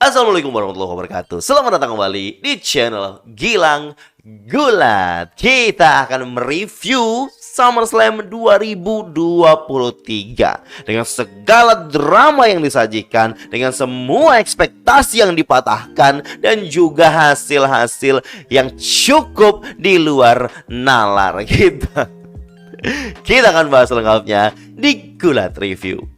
Assalamualaikum warahmatullahi wabarakatuh. Selamat datang kembali di channel Gilang Gulat. Kita akan mereview SummerSlam 2023 dengan segala drama yang disajikan, dengan semua ekspektasi yang dipatahkan, dan juga hasil-hasil yang cukup di luar nalar. Kita akan bahas lengkapnya di Gulat Review.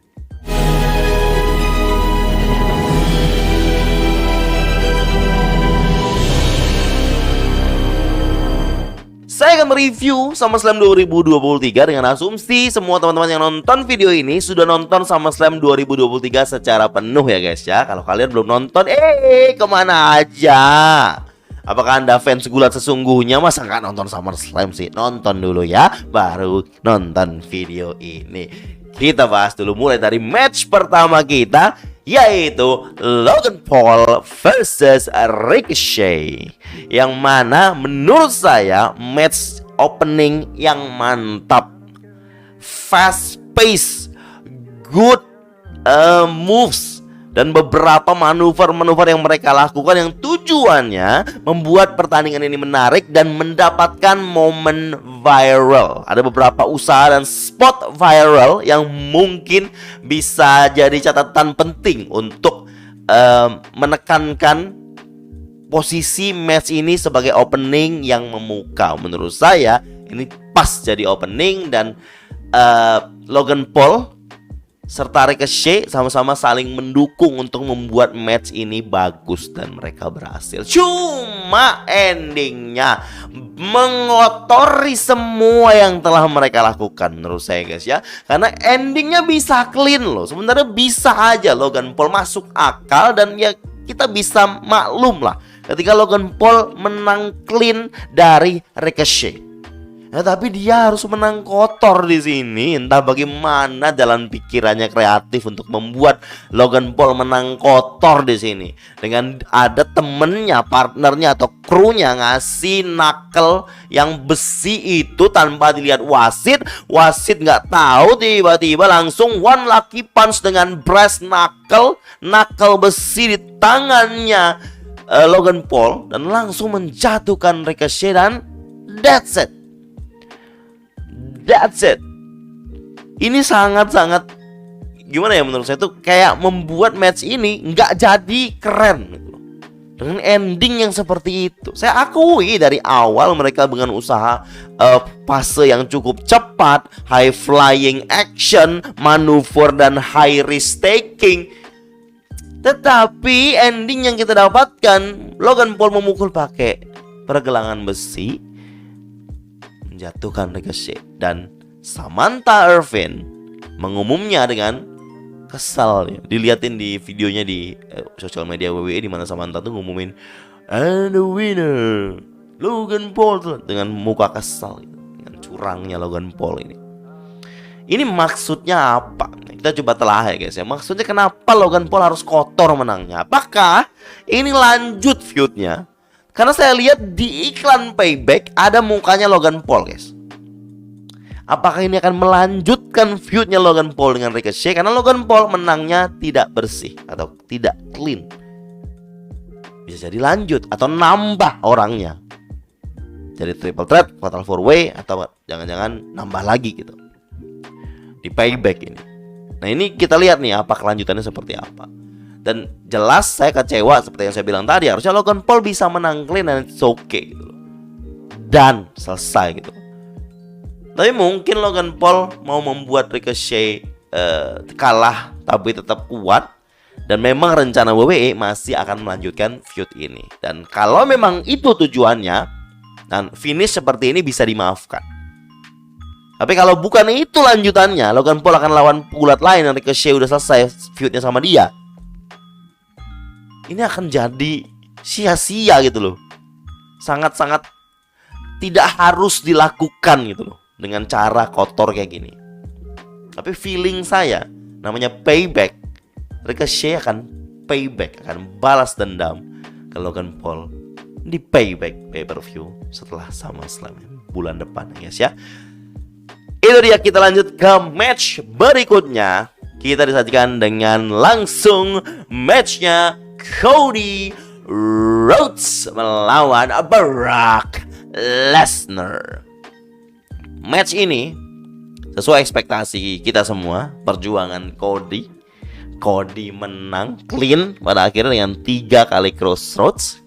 Saya akan mereview SummerSlam 2023 dengan asumsi semua teman-teman yang nonton video ini sudah nonton SummerSlam 2023 secara penuh ya guys ya. Kalau kalian belum nonton, kemana aja? Apakah Anda fans gulat sesungguhnya? Masa nggak nonton SummerSlam sih? Nonton dulu ya, baru nonton video ini. Kita bahas dulu mulai dari match pertama kita, yaitu Logan Paul versus Ricochet, yang mana menurut saya match opening yang mantap, fast pace, good moves, dan beberapa manuver-manuver yang mereka lakukan yang tujuannya membuat pertandingan ini menarik dan mendapatkan momen viral. Ada beberapa usaha dan spot viral yang mungkin bisa jadi catatan penting untuk menekankan posisi match ini sebagai opening yang memukau. Menurut saya ini pas jadi opening, dan Logan Paul serta Ricochet sama-sama saling mendukung untuk membuat match ini bagus, dan mereka berhasil. Cuma endingnya mengotori semua yang telah mereka lakukan menurut saya guys ya. Karena endingnya bisa clean loh. Sebenarnya bisa aja Logan Paul masuk akal, dan ya kita bisa maklum lah ketika Logan Paul menang clean dari Ricochet. Nah, tapi dia harus menang kotor di sini. Entah bagaimana jalan pikirannya kreatif untuk membuat Logan Paul menang kotor di sini. Dengan ada temennya, partnernya atau krunya ngasih knuckle yang besi itu tanpa dilihat wasit. Wasit nggak tahu, tiba-tiba langsung one lucky punch dengan brass knuckle besi di tangannya Logan Paul, dan langsung menjatuhkan Ricochet, dan that's it. Ini sangat-sangat gimana ya, menurut saya tuh kayak membuat match ini nggak jadi keren gitu loh, dengan ending yang seperti itu. Saya akui dari awal mereka dengan usaha fase yang cukup cepat, high flying action, manuver, dan high risk taking. Tetapi ending yang kita dapatkan, Logan Paul memukul pakai pergelangan besi, menjatuhkan Ricochet, dan Samantha Irvin mengumumnya dengan kesal. Dilihatin di videonya di sosial media WWE, di mana Samantha tuh ngumumin and the winner Logan Paul tuh, dengan muka kesal gitu, dengan curangnya Logan Paul ini. Ini maksudnya apa? Kita coba telah ya guys ya. Maksudnya kenapa Logan Paul harus kotor menangnya? Apakah ini lanjut feudnya? Karena saya lihat di iklan Payback ada mukanya Logan Paul guys. Apakah ini akan melanjutkan feudnya Logan Paul dengan Ricochet? Karena Logan Paul menangnya tidak bersih atau tidak clean. Bisa jadi lanjut atau nambah orangnya, jadi triple threat, fatal 4-way, atau jangan-jangan nambah lagi gitu di Payback ini. Nah ini kita lihat nih apa kelanjutannya seperti apa. Dan jelas saya kecewa seperti yang saya bilang tadi. Harusnya Logan Paul bisa menang clean dan it's okay gitu loh, dan selesai gitu. Tapi mungkin Logan Paul mau membuat Ricochet kalah tapi tetap kuat. Dan memang rencana WWE masih akan melanjutkan feud ini. Dan kalau memang itu tujuannya, dan finish seperti ini bisa dimaafkan. Tapi kalau bukan itu lanjutannya, Logan Paul akan lawan pegulat lain dan Ricochet udah selesai feudnya sama dia, ini akan jadi sia-sia gitu loh. Sangat-sangat tidak harus dilakukan gitu loh, dengan cara kotor kayak gini. Tapi feeling saya, namanya Payback, Ricochet akan payback, akan balas dendam ke Logan Paul di Payback pay-per-view setelah SummerSlam bulan depan guys ya. Itu dia, kita lanjut ke match berikutnya. Kita disajikan dengan langsung matchnya Cody Rhodes melawan Brock Lesnar. Match ini sesuai ekspektasi kita semua, perjuangan Cody. Cody menang clean pada akhirnya dengan 3 kali crossroads.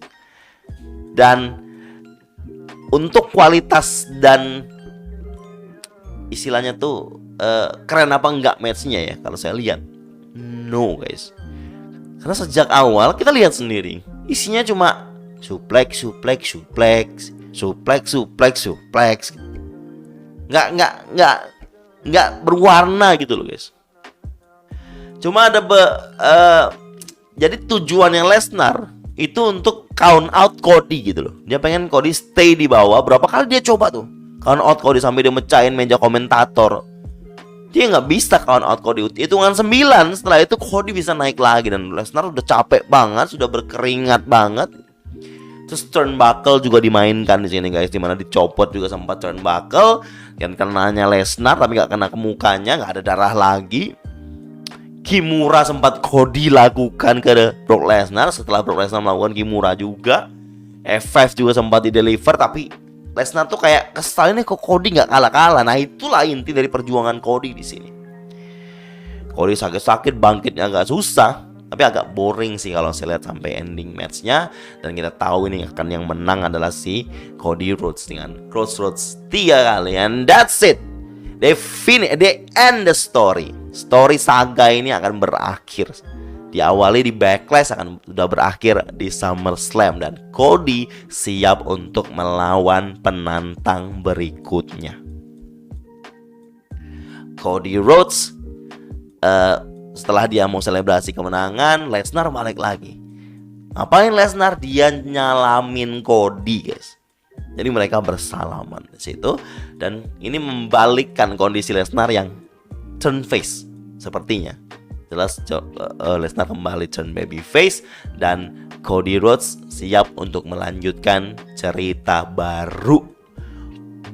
Dan untuk kualitas dan istilahnya tuh keren apa enggak matchnya ya, kalau saya lihat no guys. Karena sejak awal kita lihat sendiri isinya cuma suplex. Nggak berwarna gitu loh guys. Cuma ada jadi tujuannya Lesnar itu untuk count out Cody gitu loh. Dia pengen Cody stay di bawah. Berapa kali dia coba tuh count out Cody sampai dia mecahin meja komentator. Dia nggak bisa count out Cody. Hitungan 9, setelah itu Cody bisa naik lagi. Dan Lesnar udah capek banget, sudah berkeringat banget. Terus turnbuckle juga dimainkan di sini guys, dimana dicopot juga sempat turnbuckle. Yang kenanya Lesnar tapi nggak kena ke mukanya, nggak ada darah lagi. Kimura sempat Cody lakukan ke Brock Lesnar. Setelah Brock Lesnar melakukan Kimura juga, F5 juga sempat di deliver. Tapi Lesnar tuh kayak kesal ini kok Cody nggak kalah-kalah. Nah itulah inti dari perjuangan Cody di sini. Cody sakit-sakit, bangkitnya agak susah, tapi agak boring sih kalau saya lihat sampai ending matchnya. Dan kita tahu ini akan yang menang adalah si Cody Rhodes dengan crossroads 3 kali. And that's it. They end the story. Story saga ini akan berakhir. Diawali di Backlash, akan sudah berakhir di SummerSlam. Dan Cody siap untuk melawan penantang berikutnya. Cody Rhodes setelah dia mau selebrasi kemenangan, Lesnar balik lagi. Ngapain Lesnar? Dia nyalamin Cody guys. Jadi mereka bersalaman di situ. Dan ini membalikkan kondisi Lesnar yang turn face sepertinya. Jelas Lesnar kembali turn baby face. Dan Cody Rhodes siap untuk melanjutkan cerita baru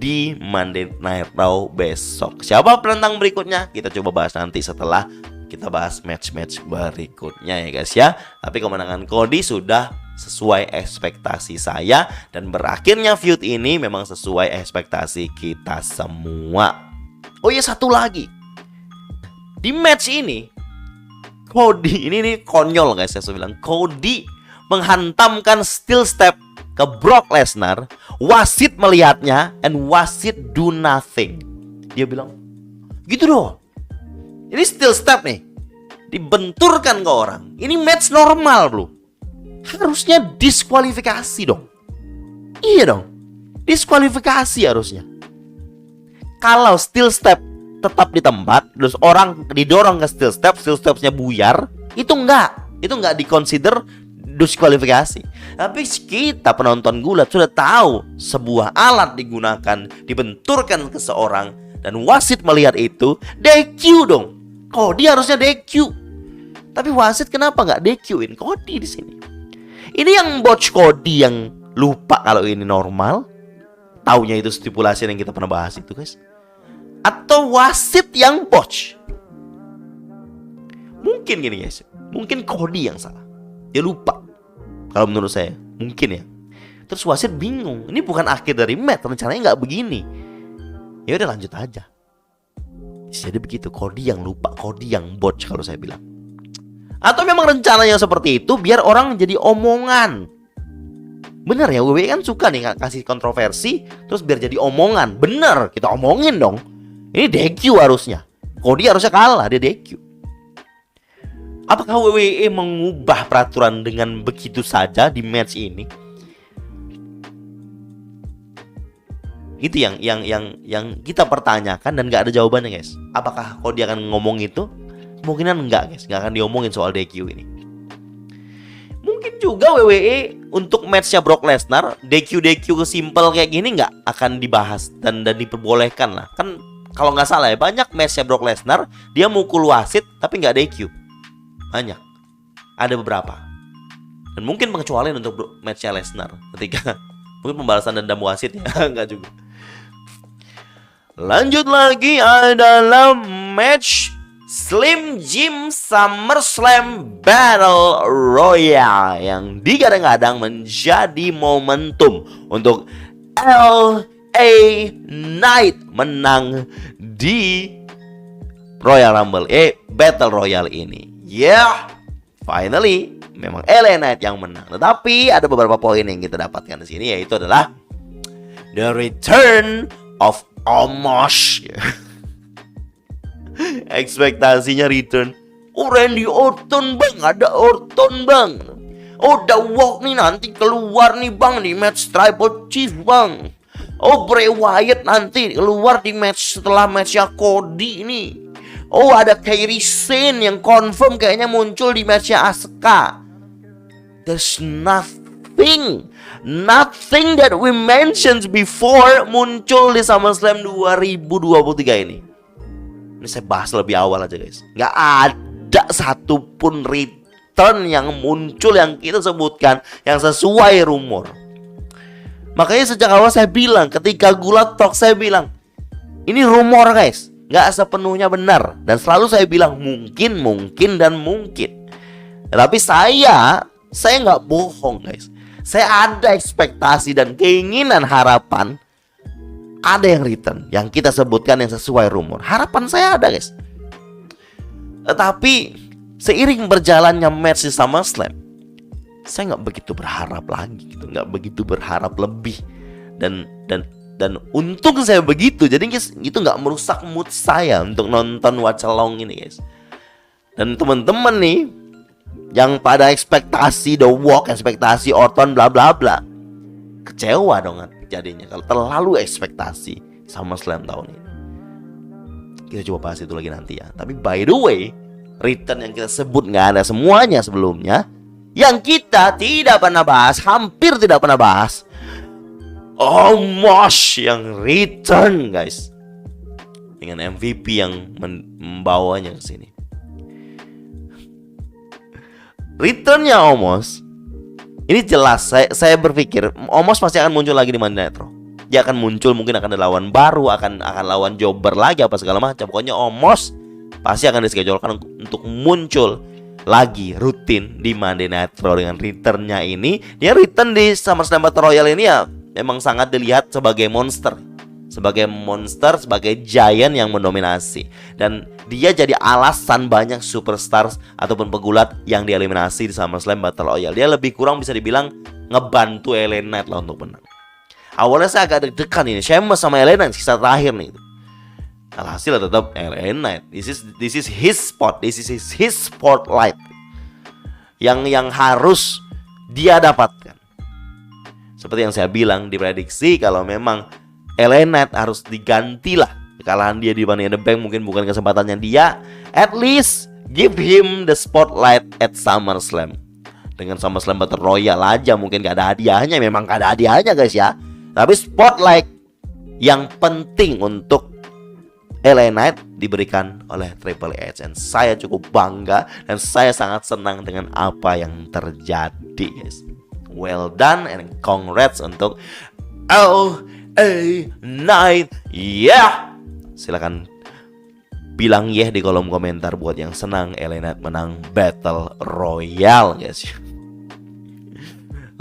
di Monday Night Raw besok. Siapa penantang berikutnya? Kita coba bahas nanti setelah kita bahas match-match berikutnya ya guys ya. Tapi kemenangan Cody sudah sesuai ekspektasi saya. Dan berakhirnya feud ini memang sesuai ekspektasi kita semua. Oh iya, satu lagi. Di match ini Cody, ini konyol guys, saya bilang. Cody menghantamkan steel step ke Brock Lesnar. Wasit melihatnya, and wasit do nothing. Dia bilang, gitu doh. Ini steel step nih, dibenturkan ke orang. Ini match normal bro. Harusnya diskualifikasi dong. Iya dong, diskualifikasi harusnya. Kalau steel step tetap di tempat, terus orang didorong ke steel stepsnya buyar, itu enggak dikonsider diskualifikasi. Tapi kita penonton gulat sudah tahu sebuah alat digunakan, dibenturkan ke seorang, dan wasit melihat itu, DQ dong. Cody harusnya DQ. Tapi wasit kenapa nggak DQ-in Cody di sini? Ini yang botch Cody yang lupa kalau ini normal. Taunya itu stipulasi yang kita pernah bahas itu guys. Atau wasit yang botch? Mungkin gini guys, mungkin Cody yang salah, dia lupa. Kalau menurut saya mungkin ya. Terus wasit bingung, ini bukan akhir dari match, rencananya nggak begini. Ya udah lanjut aja. Jadi begitu, Cody yang lupa, Cody yang botch kalau saya bilang. Atau memang rencananya seperti itu biar orang jadi omongan. Bener ya, WWE kan suka nih kasih kontroversi terus biar jadi omongan. Bener, kita omongin dong. Ini DQ harusnya. Cody harusnya kalah, dia DQ. Apakah WWE mengubah peraturan dengan begitu saja di match ini? Itu yang kita pertanyakan dan gak ada jawabannya guys. Apakah Cody akan ngomong itu? Kemungkinan enggak guys, gak akan diomongin soal DQ ini. Mungkin juga WWE untuk matchnya Brock Lesnar, DQ simple kayak gini gak akan dibahas dan diperbolehkan lah. Kan kalau nggak salah ya, banyak matchnya Brock Lesnar dia mukul wasit tapi nggak DQ. Banyak, ada beberapa. Dan mungkin pengecualian untuk matchnya Lesnar ketika mungkin pembalasan dendam wasit ya. Nggak juga. Lanjut lagi adalah match Slim Jim SummerSlam Battle Royale yang digadang-gadang menjadi momentum untuk LA Knight menang di Royal Rumble Battle Royale ini. Finally memang LA Knight yang menang. Tetapi ada beberapa poin yang kita dapatkan di sini, yaitu adalah the return of Omos. Ekspektasinya return. Randy Orton bang, ada Orton bang. The Walk nih nanti keluar nih bang di match Tribal Chief bang. Bray Wyatt nanti keluar di match setelah matchnya Cody ini. Ada Kairi Sane yang confirm kayaknya muncul di matchnya Asuka. There's nothing that we mentioned before muncul di SummerSlam 2023 ini. Ini saya bahas lebih awal aja guys. Nggak ada satupun return yang muncul yang kita sebutkan yang sesuai rumor. Makanya sejak awal saya bilang, ketika Gula Talk saya bilang, ini rumor guys, nggak sepenuhnya benar. Dan selalu saya bilang mungkin. Tapi saya nggak bohong guys. Saya ada ekspektasi dan keinginan, harapan ada yang return, yang kita sebutkan yang sesuai rumor. Harapan saya ada guys. Tetapi seiring berjalannya match di SummerSlam, saya nggak begitu berharap lagi gitu, nggak begitu berharap lebih. Dan untung saya begitu, jadi itu nggak merusak mood saya untuk nonton watch along ini guys. Dan teman-teman nih yang pada ekspektasi The Walk, ekspektasi Orton bla bla bla, kecewa dong jadinya kalau terlalu ekspektasi SummerSlam tahun ini. Kita coba bahas itu lagi nanti ya. Tapi by the way, return yang kita sebut nggak ada semuanya sebelumnya. Yang kita tidak pernah bahas, hampir tidak pernah bahas, Omos yang return guys, dengan MVP yang membawanya ke sini. Returnnya Omos ini jelas, saya berpikir Omos pasti akan muncul lagi di Monday Night Raw. Dia akan muncul, mungkin akan ada lawan baru, akan lawan jobber lagi apa segala macam. Pokoknya Omos pasti akan dischedule-kan untuk muncul lagi rutin di Monday Night Raw. Dengan returnnya ini, dia return di SummerSlam Battle Royale ini ya memang sangat dilihat sebagai monster, sebagai giant yang mendominasi. Dan dia jadi alasan banyak superstars ataupun pegulat yang dieliminasi di SummerSlam Battle Royale. Dia lebih kurang bisa dibilang ngebantu LA Knight lah untuk menang. Awalnya saya agak deg-degan ini, Sheamus sama LA Knight sisa terakhir nih. Alhasil tetap LA Knight. This is his spot, this is his spotlight yang harus dia dapatkan. Seperti yang saya bilang di prediksi, kalau memang LA Knight harus digantilah kekalahan dia di Money in the Bank, mungkin bukan kesempatannya dia. At least give him the spotlight at SummerSlam. Dengan SummerSlam Battle Royale aja mungkin gak ada hadiahnya, memang gak ada hadiahnya guys ya. Tapi spotlight yang penting untuk LA Knight diberikan oleh Triple H. Dan saya cukup bangga dan saya sangat senang dengan apa yang terjadi guys. Well done and congrats untuk LA Knight. Silakan bilang di kolom komentar buat yang senang LA Knight menang Battle Royale guys.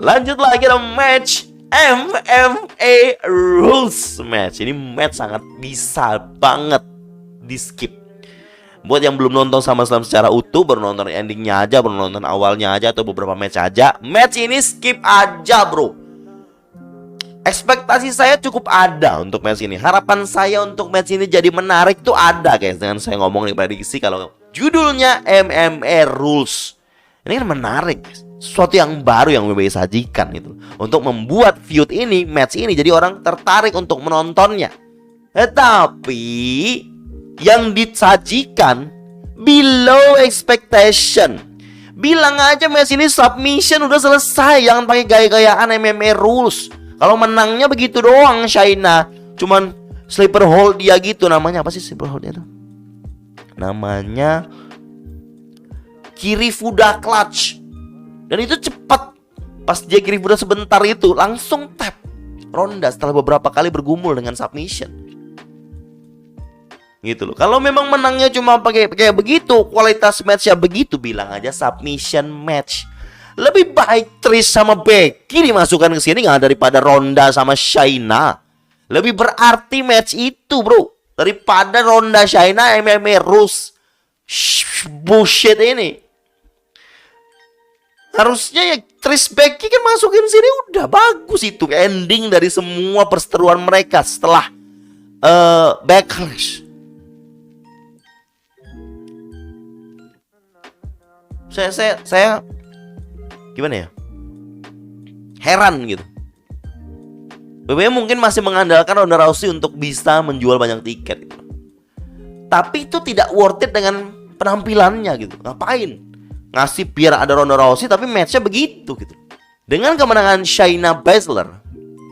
Lanjut lagi ada match MMA Rules match. Ini match sangat bisa banget di skip. Buat yang belum nonton SummerSlam secara utuh, baru nonton endingnya aja, baru nonton awalnya aja atau beberapa match aja, match ini skip aja bro. Ekspektasi saya cukup ada untuk match ini. Harapan saya untuk match ini jadi menarik tuh ada guys. Dengan saya ngomong di prediksi kalau judulnya MMA Rules, ini kan menarik guys. Sesuatu yang baru yang WWE sajikan gitu, untuk membuat feud ini, match ini jadi orang tertarik untuk menontonnya. Tetapi yang disajikan below expectation. Bilang aja match ini submission udah selesai, jangan pakai gaya-gayaan MMA Rules. Kalau menangnya begitu doang Shayna, cuman sleeper hold dia gitu. Namanya apa sih sleeper hold itu? Namanya Kirifuda Clutch. Dan itu cepat. Pas dia Kirifuda sebentar itu langsung tap Ronda setelah beberapa kali bergumul dengan submission. gitu loh. Kalau memang menangnya cuma pakai kayak begitu, kualitas matchnya begitu, bilang aja submission match. Lebih baik Trish sama Becky dimasukkan ke sini nggak daripada Ronda sama Shayna. Lebih berarti match itu, bro, daripada Ronda Shayna MMA Rules bullshit ini. Harusnya ya Trish Becky kan masukin sini, udah bagus itu ending dari semua perseteruan mereka setelah Backlash. Saya gimana ya? Heran gitu. WWE mungkin masih mengandalkan Ronda Rousey untuk bisa menjual banyak tiket gitu. Tapi itu tidak worth it dengan penampilannya gitu. Ngapain ngasih biar ada Ronda Rousey tapi matchnya begitu gitu. Dengan kemenangan Shayna Baszler,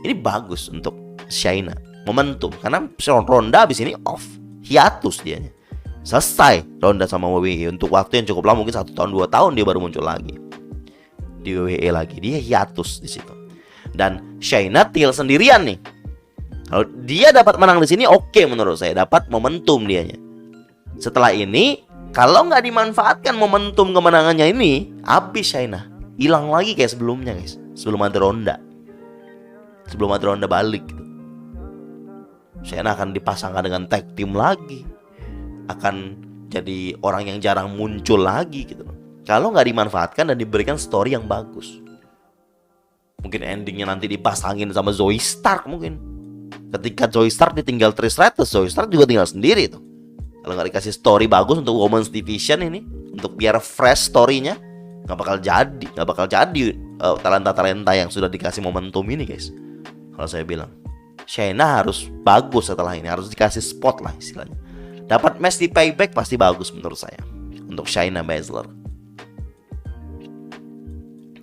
ini bagus untuk Shayna, momentum. Karena Ronda abis ini off, hiatus dianya. Selesai Ronda sama WWE untuk waktu yang cukup lama, mungkin 1 tahun 2 tahun dia baru muncul lagi di WWE lagi. Dia hiatus di situ. Dan Shayna Till sendirian nih. Kalau dia dapat menang di sini, oke menurut saya, dapat momentum dianya. Setelah ini, kalau nggak dimanfaatkan momentum kemenangannya ini, habis Shayna, hilang lagi kayak sebelumnya guys. Sebelum ada Ronda, balik gitu. Shayna akan dipasangkan dengan tag team lagi, akan jadi orang yang jarang muncul lagi gitu loh. Kalau nggak dimanfaatkan dan diberikan story yang bagus. Mungkin endingnya nanti dipasangin sama Zoey Stark mungkin. Ketika Zoey Stark ditinggal Trish Stratus, Zoey Stark juga tinggal sendiri tuh. Kalau nggak dikasih story bagus untuk Women's Division ini, untuk biar fresh story-nya, nggak bakal jadi talenta-talenta yang sudah dikasih momentum ini guys. Kalau saya bilang Shayna harus bagus setelah ini, harus dikasih spot lah istilahnya. Dapat match di Payback pasti bagus menurut saya untuk Shayna Baszler.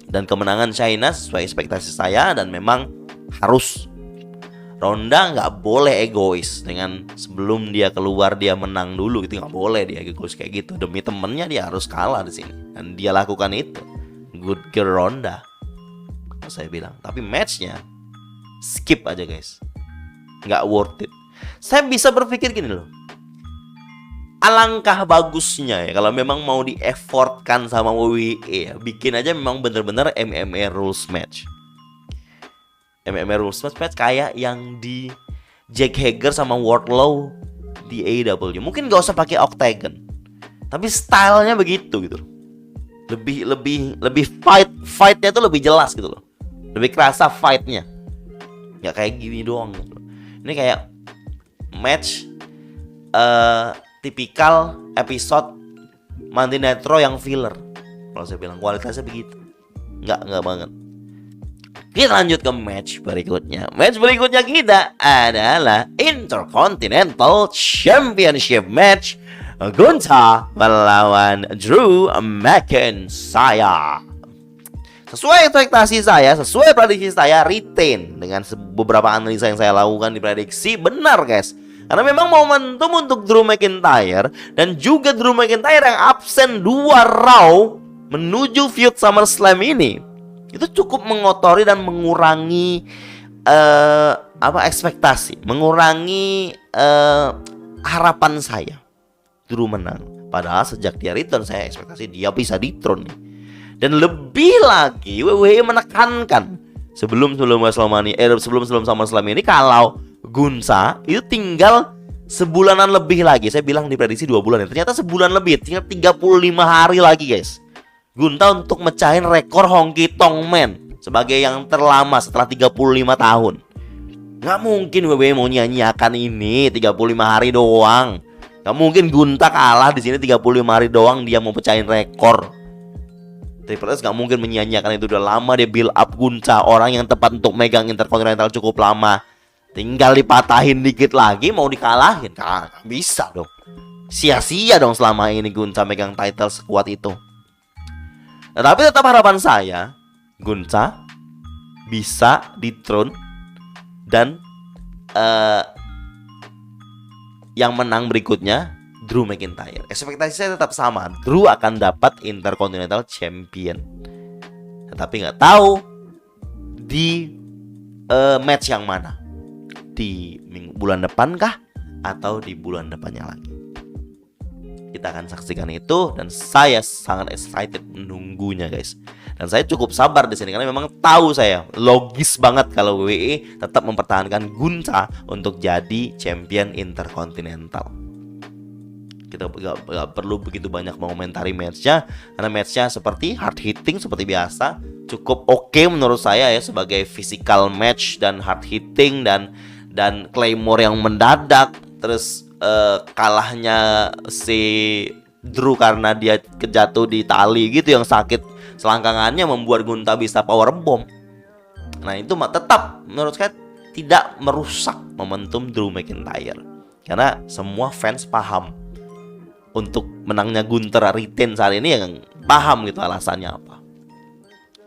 Dan kemenangan Shayna sesuai ekspektasi saya, dan memang harus. Ronda nggak boleh egois dengan sebelum dia keluar dia menang dulu gitu, nggak boleh dia egois kayak gitu. Demi temennya dia harus kalah di sini, dan dia lakukan itu. Good girl Ronda, saya bilang. Tapi matchnya skip aja guys, nggak worth it. Saya bisa berpikir gini loh, alangkah bagusnya ya kalau memang mau di-effortkan sama WWE ya, bikin aja memang bener-bener MMA Rules match. MMA Rules match kayak yang di Jake Hager sama Wardlow di AEW. Mungkin gak usah pakai octagon, tapi stylenya begitu gitu. Lebih fightnya tuh lebih jelas gitu loh. Lebih kerasa fightnya. Gak kayak gini doang gitu. Ini kayak match tipikal episode Monday Night Raw yang filler. Kalau saya bilang kualitasnya begitu. Enggak banget. Kita lanjut ke match berikutnya. Match berikutnya kita adalah Intercontinental Championship match, Gunther melawan Drew McIntyre. Sesuai ekspektasi saya, sesuai prediksi saya, retain. Dengan beberapa analisa yang saya lakukan di prediksi, benar guys. Karena memang momentum untuk Drew McIntyre dan juga Drew McIntyre yang absen 2 Raw menuju feud SummerSlam ini, itu cukup mengotori dan mengurangi ekspektasi, mengurangi harapan saya Drew menang. Padahal sejak dia return saya ekspektasi dia bisa di-throne nih. Dan lebih lagi WWE menekankan sebelum SummerSlam ini kalau Gunther itu tinggal sebulanan lebih lagi. Saya bilang di prediksi 2 bulan ya. Ternyata sebulan lebih, tinggal 35 hari lagi guys, Gunther untuk mecahin rekor Honky Tonk Man sebagai yang terlama setelah 35 tahun. Gak mungkin WWE mau nyanyiakan ini 35 hari doang. Gak mungkin Gunther kalah di sini 35 hari doang dia mau pecahin rekor. Triple H gak mungkin menyanyiakan itu, udah lama dia build up Gunther, orang yang tepat untuk megang Intercontinental cukup lama. Tinggal dipatahin dikit lagi mau dikalahin. Gak bisa dong. Sia-sia dong selama ini Gunther megang title sekuat itu. Tapi tetap harapan saya Gunther bisa di-throne dan yang menang berikutnya Drew McIntyre. Ekspektasi saya tetap sama, Drew akan dapat Intercontinental Champion. Tetapi nggak tahu di match yang mana, di bulan depan kah atau di bulan depannya lagi. Kita akan saksikan itu dan saya sangat excited menunggunya guys. Dan saya cukup sabar di sini karena memang tahu saya logis banget kalau WWE tetap mempertahankan Gunther untuk jadi champion interkontinental. Kita gak perlu begitu banyak mengomentari matchnya karena matchnya seperti hard hitting seperti biasa, cukup oke menurut saya ya sebagai physical match dan hard hitting dan Claymore yang mendadak. Terus kalahnya si Drew karena dia kejatuh di tali gitu yang sakit selangkangannya membuat Gunther bisa powerbomb. Nah itu tetap menurut saya tidak merusak momentum Drew McIntyre karena semua fans paham untuk menangnya Gunther retain saat ini, yang paham gitu alasannya apa.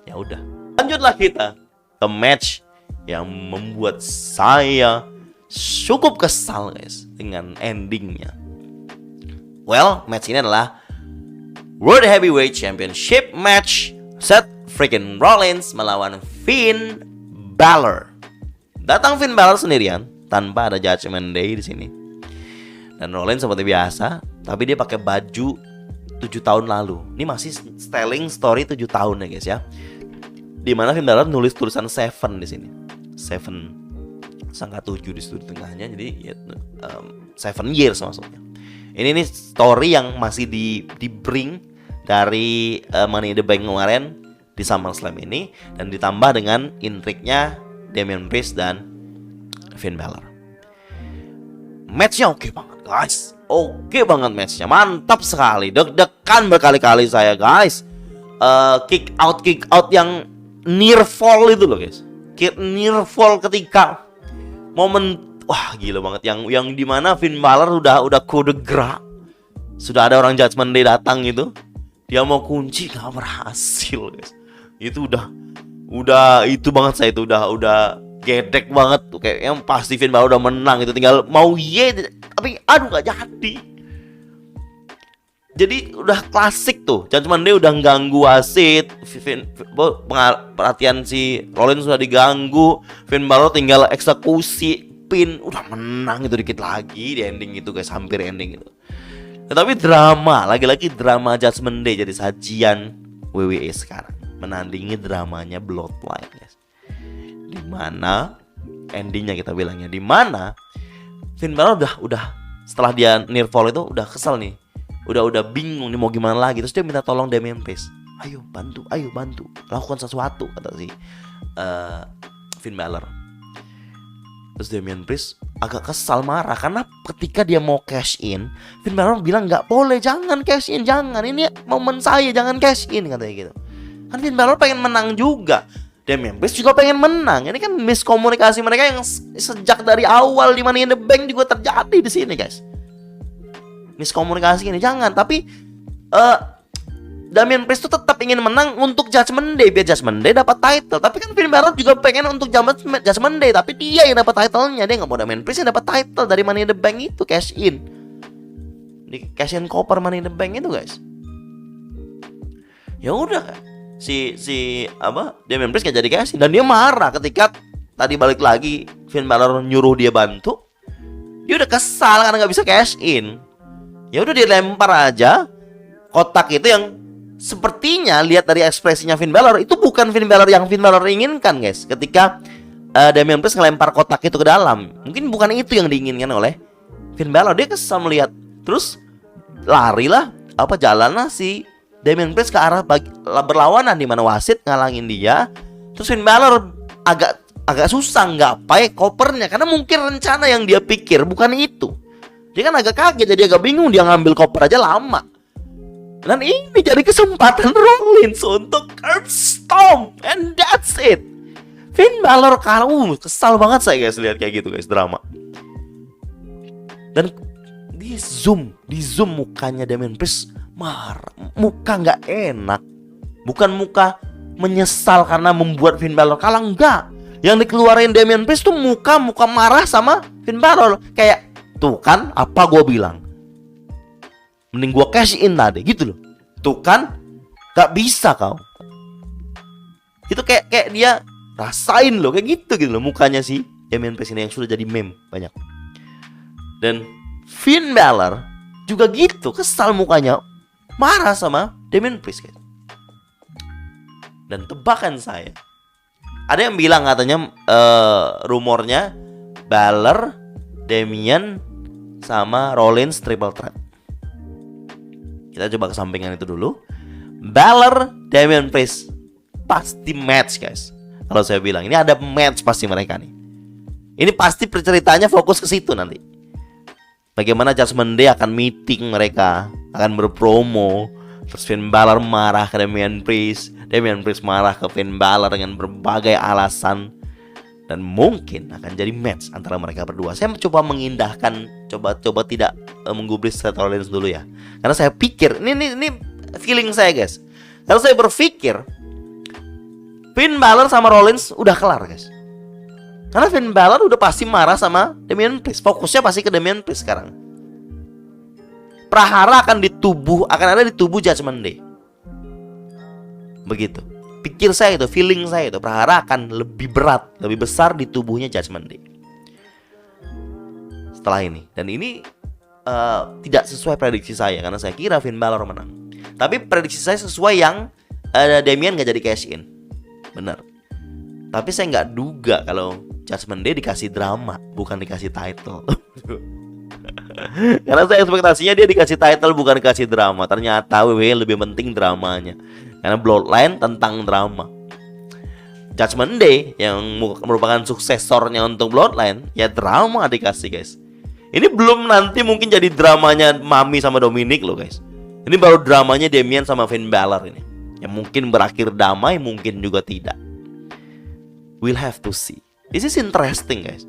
Ya udah, lanjutlah kita ke match yang membuat saya cukup kesal guys dengan endingnya. Well, match ini adalah World Heavyweight Championship match Seth freaking Rollins melawan Finn Balor. Datang Finn Balor sendirian tanpa ada Judgment Day di sini. Dan Rollins seperti biasa, tapi dia pakai baju 7 tahun lalu. Ini masih telling story 7 tahun ya guys ya. Dimana Finn Balor nulis tulisan 7 di sini. 7 angka 7 di sudut tengahnya, jadi ya, 7 years maksudnya. Ini story yang masih di bring dari Money in the Bank kemarin di SummerSlam ini, dan ditambah dengan intriknya Damian Priest dan Finn Balor. Matchnya oke banget guys, oke banget matchnya, mantap sekali, deg-degan berkali-kali saya guys. Kick out yang near fall itu loh guys, near fall ketika momen wah gila banget yang dimana Finn Balor udah kode gerak, sudah ada orang Judgment Day datang gitu, dia mau kunci gak berhasil guys. Itu udah itu banget saya, itu udah gedek banget tuh, kayak yang pasti Finn Balor udah menang itu, tinggal mau tapi aduh gak jadi. Jadi udah klasik tuh, Judgment Day udah ganggu wasit, perhatian si Rollins sudah diganggu, Finn Balor tinggal eksekusi pin, udah menang itu dikit lagi di ending itu guys, hampir ending itu. Tetapi drama, lagi-lagi drama Judgment Day jadi sajian WWE sekarang, menandingi dramanya Bloodline guys. Dimana endingnya kita bilangnya, dimana Finn Balor udah setelah dia near fall itu udah kesel nih, udah bingung nih mau gimana lagi. Terus dia minta tolong Damian Priest, ayo bantu lakukan sesuatu, kata si Finn Balor. Terus Damian Priest agak kesal, marah karena ketika dia mau cash in, Finn Balor bilang nggak boleh, jangan cash in, jangan, ini momen saya, jangan cash in, katanya gitu. Kan Finn Balor pengen menang juga, Damian Priest juga pengen menang. Ini kan miskomunikasi mereka yang sejak dari awal di Money in the Bank juga terjadi di sini guys. Miskomunikasi ini jangan, tapi Damian Priest tuh tetap ingin menang untuk Judgment Day biar Judgment Day dapat title. Tapi kan Finn Balor juga pengen untuk Judgment Day, tapi dia yang dapat titlenya, dia nggak mau Damian Priest yang dapat title dari Money in the Bank itu, cash in. Di cash in koper Money in the Bank itu guys. Ya udah, si Damian Priest gak jadi cash in, dan dia marah ketika tadi balik lagi Finn Balor nyuruh dia bantu. Dia udah kesal karena nggak bisa cash in. Ya udah, dia lempar aja kotak itu yang sepertinya lihat dari ekspresinya Finn Balor itu bukan Finn Balor yang Finn Balor inginkan guys. Ketika Damian Priest ngelempar kotak itu ke dalam, mungkin bukan itu yang diinginkan oleh Finn Balor. Dia kesal melihat, terus larilah jalanlah si Damian Priest ke arah berlawanan, di mana wasit ngalangin dia. Terus Finn Balor agak susah nggapai kopernya karena mungkin rencana yang dia pikir bukan itu. Dia kan agak kaget, jadi agak bingung, dia ngambil koper aja lama. Dan ini jadi kesempatan Rollins untuk curb stomp, and that's it. Finn Balor kalah. Kesal banget saya guys lihat kayak gitu guys, drama. Dan di zoom mukanya Damian Priest marah, muka nggak enak, bukan muka menyesal karena membuat Finn Balor kalah, enggak. Yang dikeluarin Damian Priest tuh muka marah sama Finn Balor, kayak tuh kan apa gue bilang, mending gue cash in tadi gitu loh. Tuh kan gak bisa kau. Itu kayak dia rasain loh, kayak gitu loh mukanya si Damian Priest ini yang sudah jadi meme banyak. Dan Finn Balor juga gitu, kesal mukanya, marah sama Damian Priest guys. Dan tebakan saya, ada yang bilang katanya rumornya Balor, Damian sama Rollins triple threat. Kita coba kesampingan itu dulu. Balor, Damian Priest pasti match guys. Kalau saya bilang ini ada match pasti mereka nih. Ini pasti ceritanya fokus ke situ nanti. Bagaimana Judgment Day akan meeting mereka, akan berpromo. Terus Finn Balor marah ke Damian Priest, Damian Priest marah ke Finn Balor dengan berbagai alasan. Dan mungkin akan jadi match antara mereka berdua. Saya coba mengindahkan, coba tidak menggubris Seth Rollins dulu ya. Karena saya pikir ini feeling saya guys. Karena saya berpikir Finn Balor sama Rollins udah kelar guys. Karena Finn Balor udah pasti marah sama Damian Priest. Fokusnya pasti ke Damian Priest sekarang. Prahara akan ada di tubuh Judgment Day. Begitu. Pikir saya itu, feeling saya itu, Prahara akan lebih berat, lebih besar di tubuhnya Judgment Day setelah ini. Dan ini tidak sesuai prediksi saya, karena saya kira Finn Balor menang. Tapi prediksi saya sesuai yang Damian gak jadi cash in. Benar. Tapi saya nggak duga kalau Judgment Day dikasih drama, bukan dikasih title. Karena saya ekspektasinya dia dikasih title, bukan dikasih drama. Ternyata WWE lebih penting dramanya. Karena Bloodline tentang drama. Judgment Day yang merupakan suksesornya untuk Bloodline, ya drama dikasih guys. Ini belum nanti mungkin jadi dramanya Mami sama Dominic loh guys. Ini baru dramanya Damian sama Finn Balor ini. Yang mungkin berakhir damai, mungkin juga tidak. We'll have to see. This is interesting guys.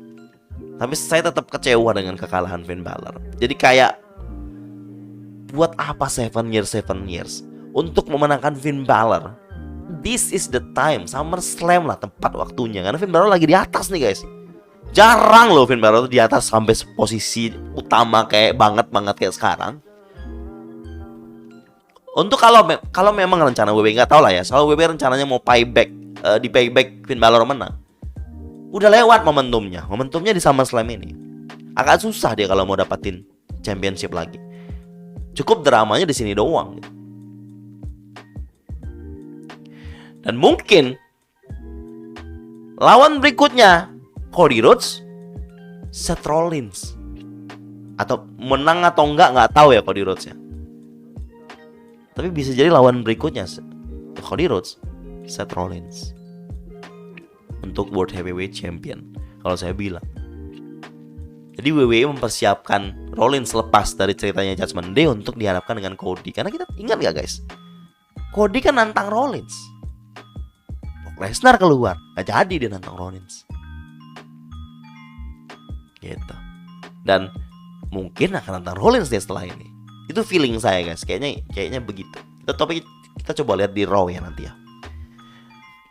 Tapi saya tetap kecewa dengan kekalahan Finn Balor. Jadi kayak, buat apa 7 years untuk memenangkan Finn Balor? This is the time, SummerSlam lah tempat waktunya. Karena Finn Balor lagi di atas nih guys. Jarang loh Finn Balor di atas sampai posisi utama kayak banget kayak sekarang. Untuk kalau memang rencana WWE, nggak tahu lah ya. Soal WWE rencananya mau di payback Finn Balor menang. Udah lewat momentumnya. Momentumnya di SummerSlam ini. Agak susah dia kalau mau dapatin championship lagi. Cukup dramanya di sini doang. Dan mungkin lawan berikutnya Cody Rhodes, Seth Rollins. Atau menang atau nggak tahu ya Cody Rhodes ya. Tapi bisa jadi lawan berikutnya Cody Rhodes, Seth Rollins untuk World Heavyweight Champion. Kalau saya bilang. Jadi WWE mempersiapkan Rollins lepas dari ceritanya Judgment Day untuk dihadapkan dengan Cody. Karena kita ingat gak guys, Cody kan nantang Rollins. Lesnar keluar, gak jadi dia nantang Rollins. Gitu. Dan mungkin akan nantang Rollins dia setelah ini. Itu feeling saya guys, kayaknya begitu. Kita coba lihat di Raw ya nanti ya.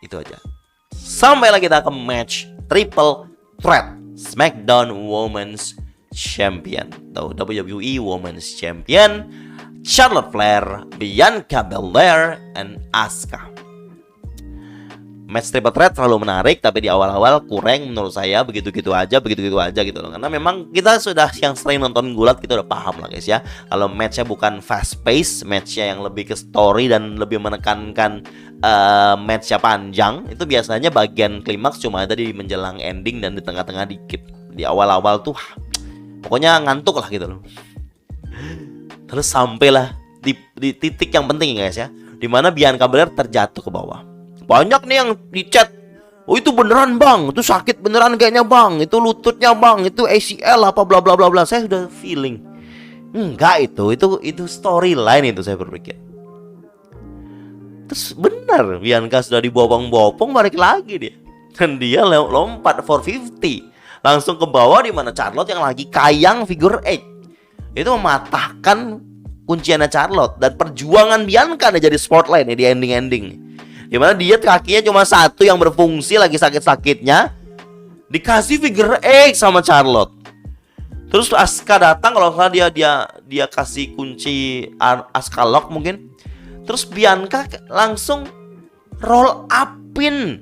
Itu aja. Sampailah kita ke match Triple Threat SmackDown Women's Champion atau WWE Women's Champion, Charlotte Flair, Bianca Belair, and Asuka. Match Triple Threat selalu menarik, tapi di awal-awal kurang menurut saya, begitu-gitu aja gitu loh. Karena memang kita sudah yang sering nonton gulat, kita udah paham lah guys ya. Kalau matchnya bukan fast pace, matchnya yang lebih ke story dan lebih menekankan matchnya panjang, itu biasanya bagian klimaks cuma ada di menjelang ending dan di tengah-tengah dikit. Di awal-awal tuh pokoknya ngantuk lah gitu loh. Terus sampailah di titik yang penting guys ya, dimana Bianca Belair terjatuh ke bawah. Banyak nih yang di chat, oh itu beneran bang, itu sakit beneran kayaknya bang, itu lututnya bang, itu ACL apa bla bla bla bla. Saya sudah feeling, enggak, itu storyline itu saya berpikir. Terus benar Bianca sudah dibopong-bopong, balik lagi dia, dan dia lompat 450 langsung ke bawah, di mana Charlotte yang lagi kayang figure 8 itu mematahkan kunciannya Charlotte. Dan perjuangan Bianca ada jadi spotlight nih di ending dimana dia kakinya cuma satu yang berfungsi, lagi sakit-sakitnya, dikasih figure 8 sama Charlotte. Terus Asuka datang, kalau nggak dia kasih kunci Asuka lock mungkin. Terus Bianca langsung roll upin,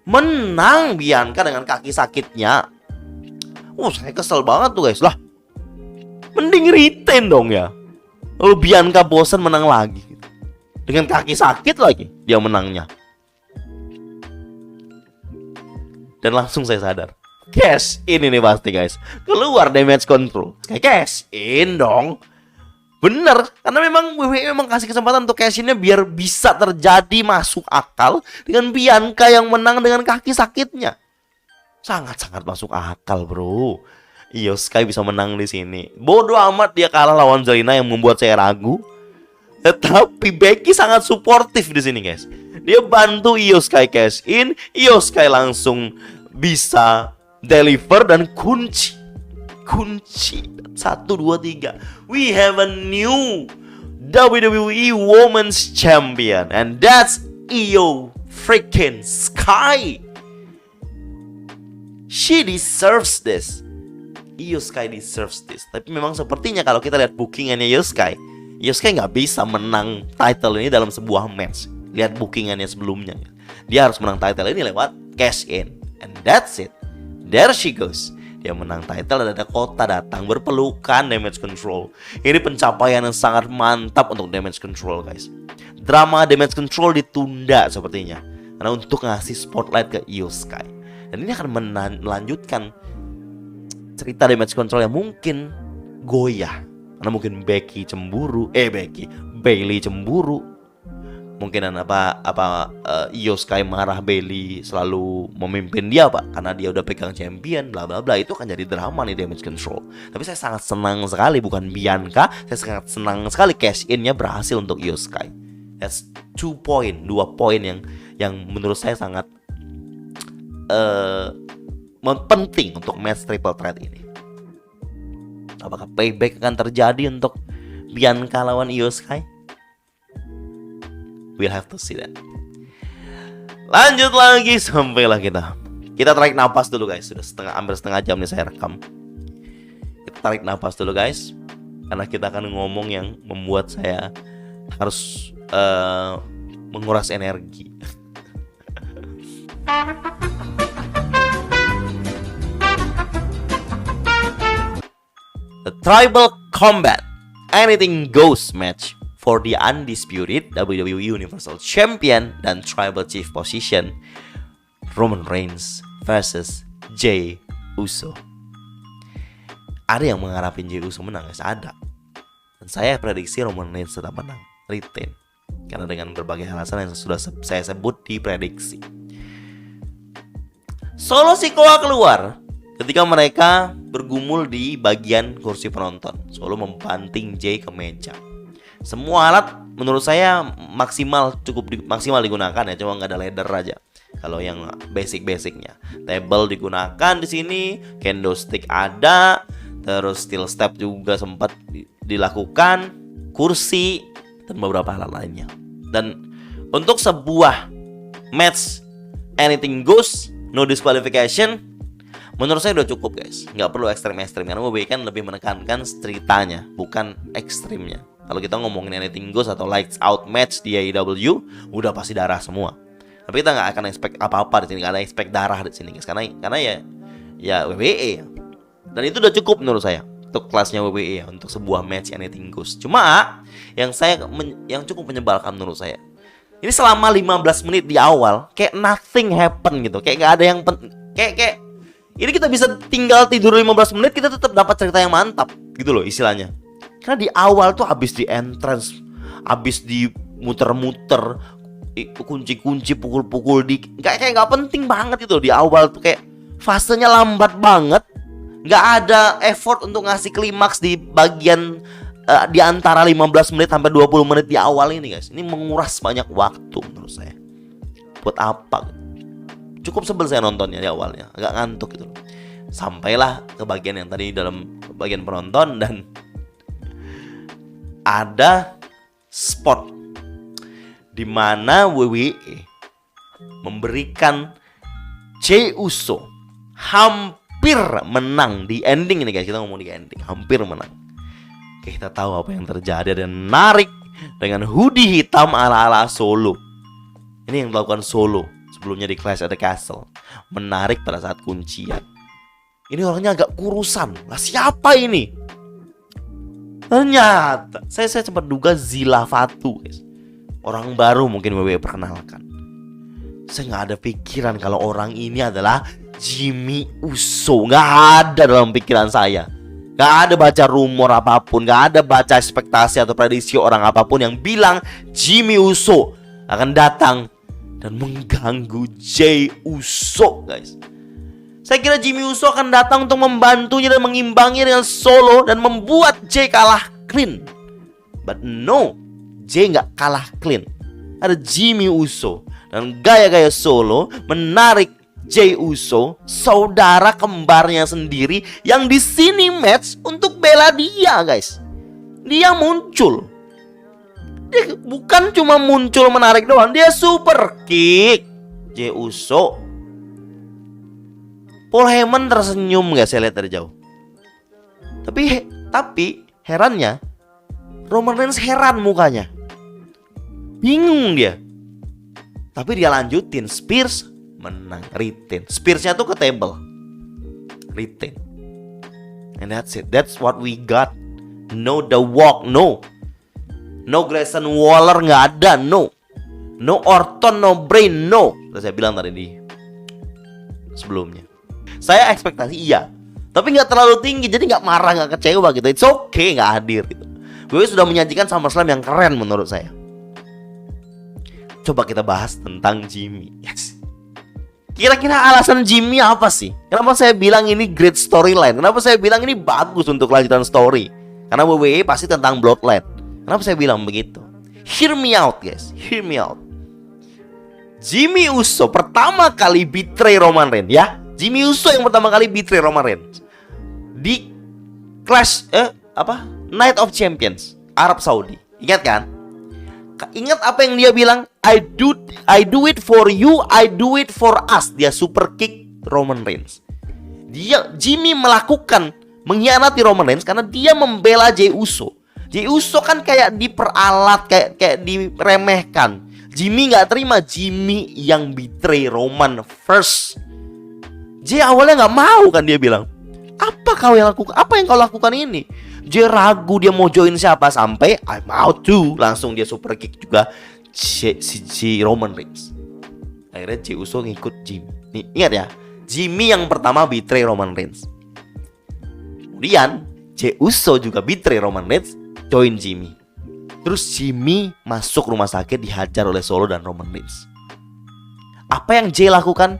menang Bianca dengan kaki sakitnya. Saya kesel banget tuh guys lah. mending retain dong ya. Lalu Bianca bosan menang lagi. Dengan kaki sakit lagi dia menangnya. Dan langsung saya sadar, cash in ini pasti guys. Keluar damage control. Kayak cash in dong. Bener, karena memang WWE memang kasih kesempatan untuk cash in-nya biar bisa terjadi masuk akal dengan Bianca yang menang dengan kaki sakitnya. Sangat-sangat masuk akal, bro. Io Sky bisa menang di sini. Bodoh amat dia kalah lawan Zelina yang membuat saya ragu. Tetapi Becky sangat suportif di sini, guys. Dia bantu Io Sky cash in, Io Sky langsung bisa deliver dan kunci. 1, 2, 3. We have a new WWE Women's Champion, and that's Io freaking Sky. She deserves this. Io Sky deserves this. Tapi memang sepertinya kalau kita lihat bookingannya Io Sky nggak bisa menang title ini dalam sebuah match. Lihat bookingannya sebelumnya, dia harus menang title ini lewat cash in, and that's it. There she goes. Dia menang title dan ada Kota datang berpelukan damage control. Ini pencapaian yang sangat mantap untuk damage control, guys. Drama damage control ditunda sepertinya karena untuk ngasih spotlight ke Io Sky. Dan ini akan melanjutkan cerita damage control yang mungkin goyah. Karena mungkin Bayley cemburu. Mungkin Io Sky marah Bayley selalu memimpin dia, Pak, karena dia udah pegang champion, bla bla bla. Itu kan jadi drama nih damage control. Tapi saya sangat senang sekali, bukan Bianca, saya sangat senang sekali cash in-nya berhasil untuk Io Sky. That's 2 poin yang menurut saya sangat penting untuk match triple threat ini. Apakah payback akan terjadi untuk Bianca lawan Io Sky? We'll have to see that. Lanjut lagi, sampailah kita tarik napas dulu, guys. Sudah hampir setengah jam nih saya rekam. Kita tarik napas dulu, guys, karena kita akan ngomong yang membuat saya harus menguras energi. The Tribal Combat Anything Goes match for the undisputed WWE Universal Champion dan Tribal Chief position, Roman Reigns versus Jey Uso. Ada yang mengharapin Jey Uso menang, guys? Ada. Dan saya prediksi Roman Reigns tetap menang, retain, karena dengan berbagai alasan yang sudah saya sebut di prediksi. Solo Sikoa keluar ketika mereka bergumul di bagian kursi penonton. Solo membanting Jey ke meja. Semua alat menurut saya cukup maksimal digunakan ya, cuma nggak ada ladder aja. Kalau yang basic-basicnya, table digunakan di sini, kendo stick ada, terus steel step juga sempat dilakukan, kursi dan beberapa alat lainnya. Dan untuk sebuah match anything goes, no disqualification, menurut saya udah cukup, guys. Nggak perlu ekstrim-ekstrim, karena WWE kan lebih menekankan ceritanya, bukan ekstrimnya. Kalau kita ngomongin anything goes atau lights out match di AEW, udah pasti darah semua. Tapi kita nggak akan expect apa-apa di sini, nggak ada expect darah di sini, guys. Karena ya WWE. Dan itu udah cukup menurut saya untuk kelasnya WWE ya, untuk sebuah match anything goes. Cuma yang cukup menyebalkan menurut saya, ini selama 15 menit di awal kayak nothing happen gitu, kayak nggak ada yang kayak ini kita bisa tinggal tidur 15 menit, kita tetap dapat cerita yang mantap gitu loh istilahnya. Karena di awal tuh habis di entrance, habis di muter-muter, kunci-kunci, pukul-pukul kayak nggak penting banget itu di awal tuh, kayak fasenya lambat banget, nggak ada effort untuk ngasih klimaks di bagian di antara 15 menit sampai 20 menit di awal ini, guys. Ini menguras banyak waktu menurut saya. Buat apa? Cukup sebel saya nontonnya di awalnya, agak ngantuk gitu. Sampailah ke bagian yang tadi dalam bagian penonton, dan ada spot di mana WWE memberikan Jey Uso hampir menang di ending ini, guys. Kita ngomong di ending, hampir menang. Oke, kita tahu apa yang terjadi, dan narik dengan hoodie hitam ala-ala Solo. Ini yang dilakukan Solo sebelumnya di Clash at the Castle, menarik pada saat kuncian. Ini orangnya agak kurusan. Lah siapa ini? Ternyata saya sempat duga Zilla Fatu, guys. Orang baru mungkin WWE perkenalkan. Saya nggak ada pikiran kalau orang ini adalah Jimmy Uso. Nggak ada dalam pikiran saya. Nggak ada baca rumor apapun, nggak ada baca ekspektasi atau prediksi orang apapun yang bilang Jimmy Uso akan datang dan mengganggu Jey Uso, guys. Saya kira Jimmy Uso akan datang untuk membantunya dan mengimbangi dengan Solo dan membuat Jey kalah clean. But no, Jey nggak kalah clean. Ada Jimmy Uso dan gaya-gaya Solo menarik Jey Uso, saudara kembarnya sendiri, yang di sini match untuk bela dia, guys. Dia muncul. Dia bukan cuma muncul menarik doang, dia super kick Jey Uso. Paul Heyman tersenyum, guys, saya lihat dari jauh. Tapi herannya, Roman Reigns heran mukanya. Bingung dia. Tapi dia lanjutin. Spears menang, retain. Spearsnya tuh ke table, retain. And that's it. That's what we got. No The Walk, no Grayson Waller, nggak ada, no Orton, no Brain, no. Saya bilang tadi di sebelumnya. Saya ekspektasi iya, tapi nggak terlalu tinggi, jadi nggak marah, nggak kecewa gitu. It's okay nggak hadir gitu. Gue sudah menyajikan SummerSlam yang keren menurut saya. Coba kita bahas tentang Jimmy. Yes. Kira-kira alasan Jimmy apa sih? Kenapa saya bilang ini great storyline? Kenapa saya bilang ini bagus untuk lanjutan story? Karena WWE pasti tentang Bloodline. Kenapa saya bilang begitu? Hear me out, guys. Hear me out. Jimmy Uso pertama kali betray Roman Reigns, ya. Jimmy Uso yang pertama kali betray Roman Reigns di Clash Night of Champions Arab Saudi. Ingat kan? Ingat apa yang dia bilang? I do it for you, I do it for us. Dia super kick Roman Reigns. Jimmy mengkhianati Roman Reigns karena dia membela Jey Uso. Jey Uso kan kayak diperalat, kayak diremehkan. Jimmy nggak terima. Jimmy yang betray Roman first. Jey awalnya nggak mau kan, dia bilang, apa yang kau lakukan ini? Jey ragu dia mau join siapa, sampai I'm out too. Langsung dia super kick juga si Roman Reigns. Akhirnya Jey Uso ngikut Jimmy. Nih, ingat ya, Jimmy yang pertama betray Roman Reigns. Kemudian Jey Uso juga betray Roman Reigns, join Jimmy. Terus Jimmy masuk rumah sakit, dihajar oleh Solo dan Roman Reigns. Apa yang Jey lakukan?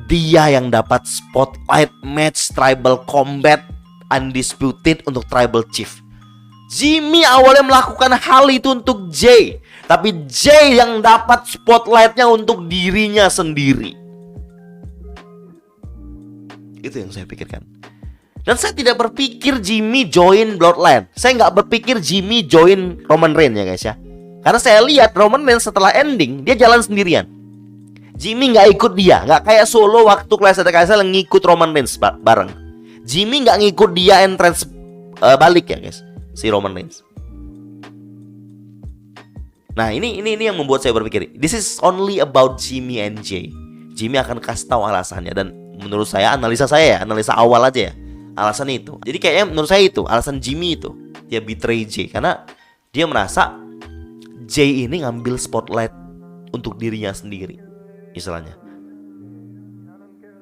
Dia yang dapat spotlight match Tribal Combat Undisputed untuk Tribal Chief. Jimmy awalnya melakukan hal itu untuk Jey, tapi Jey yang dapat spotlightnya untuk dirinya sendiri. Itu yang saya pikirkan. Dan saya tidak berpikir Jimmy join Bloodline. Saya nggak berpikir Jimmy join Roman Reigns, ya guys ya. Karena saya lihat Roman Reigns setelah ending dia jalan sendirian. Jimmy nggak ikut dia, nggak kayak Solo waktu Clash of the Castle yang ngikut Roman Reigns bareng. Jimmy nggak ngikut dia entrance balik, ya guys, si Roman Reigns. Nah ini yang membuat saya berpikir, this is only about Jimmy and Jey. Jimmy akan kasih tahu alasannya, dan menurut saya analisa awal aja ya, alasannya itu. Jadi kayaknya menurut saya itu alasan Jimmy itu, dia betray Jey karena dia merasa Jey ini ngambil spotlight untuk dirinya sendiri, istilahnya.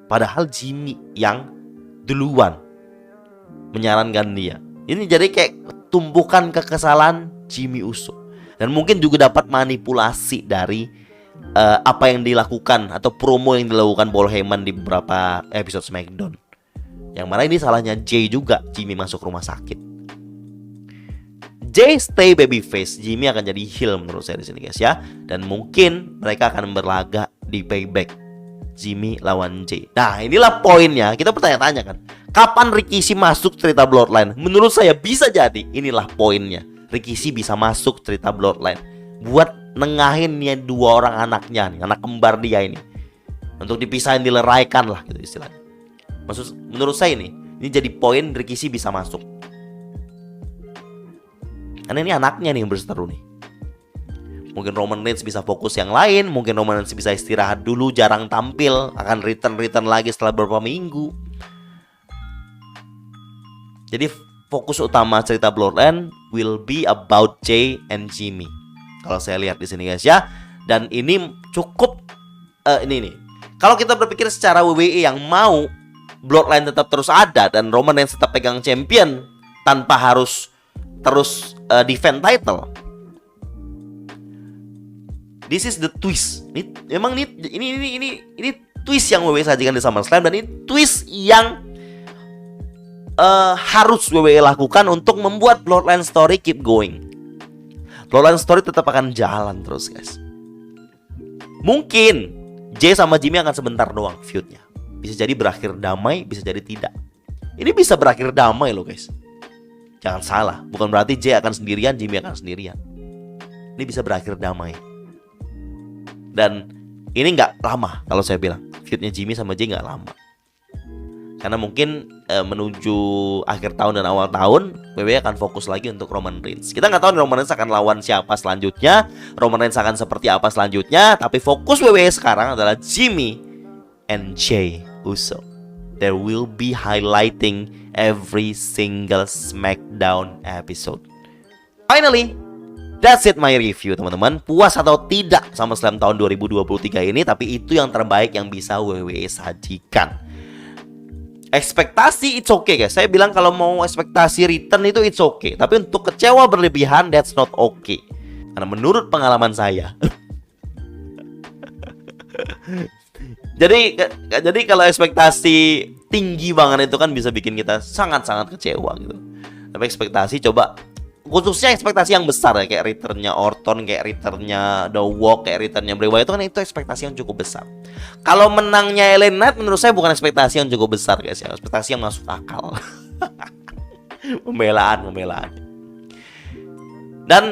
Padahal Jimmy yang duluan menyarankan dia. Ini jadi kayak tumpukan kekesalan Jimmy Uso. Dan mungkin juga dapat manipulasi dari apa yang dilakukan atau promo yang dilakukan Paul Heyman di beberapa episode SmackDown. Yang mana ini salahnya Jey juga, Jimmy masuk rumah sakit. Jey stay babyface, Jimmy akan jadi heel menurut saya di sini, guys ya. Dan mungkin mereka akan berlaga di Payback, Jimmy lawan Jey. Nah inilah poinnya. Kita bertanya-tanya kan, kapan Rikishi masuk cerita Bloodline? Menurut saya bisa jadi inilah poinnya. Rikishi bisa masuk cerita Bloodline buat nengahin nih dua orang anaknya nih, anak kembar dia ini, untuk dipisahin, dileraikan lah gitu istilahnya. Menurut saya ini jadi poin Rikishi bisa masuk. Karena ini anaknya nih yang berseteru nih. Mungkin Roman Reigns bisa fokus yang lain. Mungkin Roman Reigns bisa istirahat dulu, jarang tampil, akan return lagi setelah beberapa minggu. Jadi fokus utama cerita Bloodline will be about Jay and Jimmy. Kalau saya lihat di sini guys ya. Dan ini cukup ini nih. Kalau kita berpikir secara WWE yang mau Bloodline tetap terus ada dan Roman Reigns tetap pegang champion tanpa harus terus defend title. This is the twist. Ini twist yang WWE sajikan di SummerSlam, dan ini twist yang harus WWE lakukan untuk membuat Bloodline story keep going. Bloodline story tetap akan jalan terus guys. Mungkin Jay sama Jimmy akan sebentar doang feud-nya. Bisa jadi berakhir damai, bisa jadi tidak. Ini bisa berakhir damai loh guys. Jangan salah, bukan berarti Jay akan sendirian, Jimmy akan sendirian. Ini bisa berakhir damai. Dan ini nggak lama kalau saya bilang. Feud-nya Jimmy sama Jay nggak lama. Karena mungkin menuju akhir tahun dan awal tahun WWE akan fokus lagi untuk Roman Reigns. Kita nggak tahu Roman Reigns akan lawan siapa selanjutnya, Roman Reigns akan seperti apa selanjutnya. Tapi fokus WWE sekarang adalah Jimmy and Jay Uso. There will be highlighting every single SmackDown episode. Finally, that's it my review teman-teman. Puas atau tidak SummerSlam tahun 2023 ini, tapi itu yang terbaik yang bisa WWE sajikan. Ekspektasi it's okay guys. Saya bilang kalau mau ekspektasi return itu it's okay. Tapi untuk kecewa berlebihan that's not okay. Karena menurut pengalaman saya Jadi kalau ekspektasi tinggi banget itu kan bisa bikin kita sangat-sangat kecewa gitu. Tapi ekspektasi coba, khususnya ekspektasi yang besar ya, kayak returnnya Orton, kayak returnnya The Walk, kayak returnnya Bray Wyatt, itu kan itu ekspektasi yang cukup besar. Kalau menangnya LA Knight menurut saya bukan ekspektasi yang cukup besar guys ya, ekspektasi yang masuk akal. Pembelaan. Dan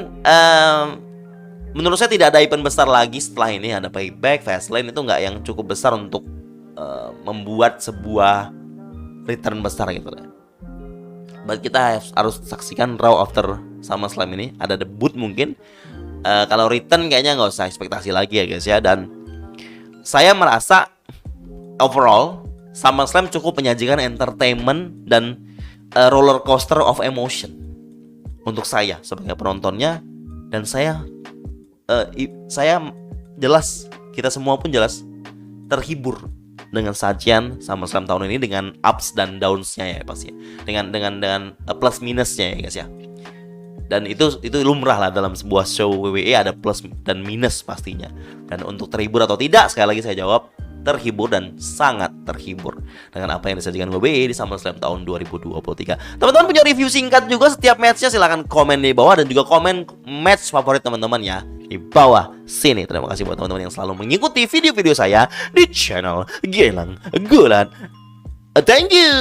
menurut saya tidak ada event besar lagi setelah ini. Ada Payback, Fastlane, itu nggak yang cukup besar untuk membuat sebuah return besar gitu kan. But kita harus saksikan Raw after SummerSlam ini. Ada debut mungkin. Kalau return kayaknya nggak usah ekspektasi lagi ya guys ya. Dan saya merasa overall SummerSlam cukup menyajikan entertainment dan roller coaster of emotion untuk saya sebagai penontonnya. Dan saya jelas, kita semua pun jelas terhibur dengan sajian SummerSlam tahun ini, dengan ups dan downs-nya ya pasti. Dengan plus minusnya ya guys ya. Dan itu lumrah lah dalam sebuah show WWE, ada plus dan minus pastinya. Dan untuk terhibur atau tidak, sekali lagi saya jawab terhibur dan sangat terhibur dengan apa yang disajikan WWE di SummerSlam tahun 2023. Teman-teman punya review singkat juga setiap matchnya, silahkan komen di bawah, dan juga komen match favorit teman-teman ya di bawah sini. Terima kasih buat teman-teman yang selalu mengikuti video-video saya di channel Gilang Gulat. Thank you.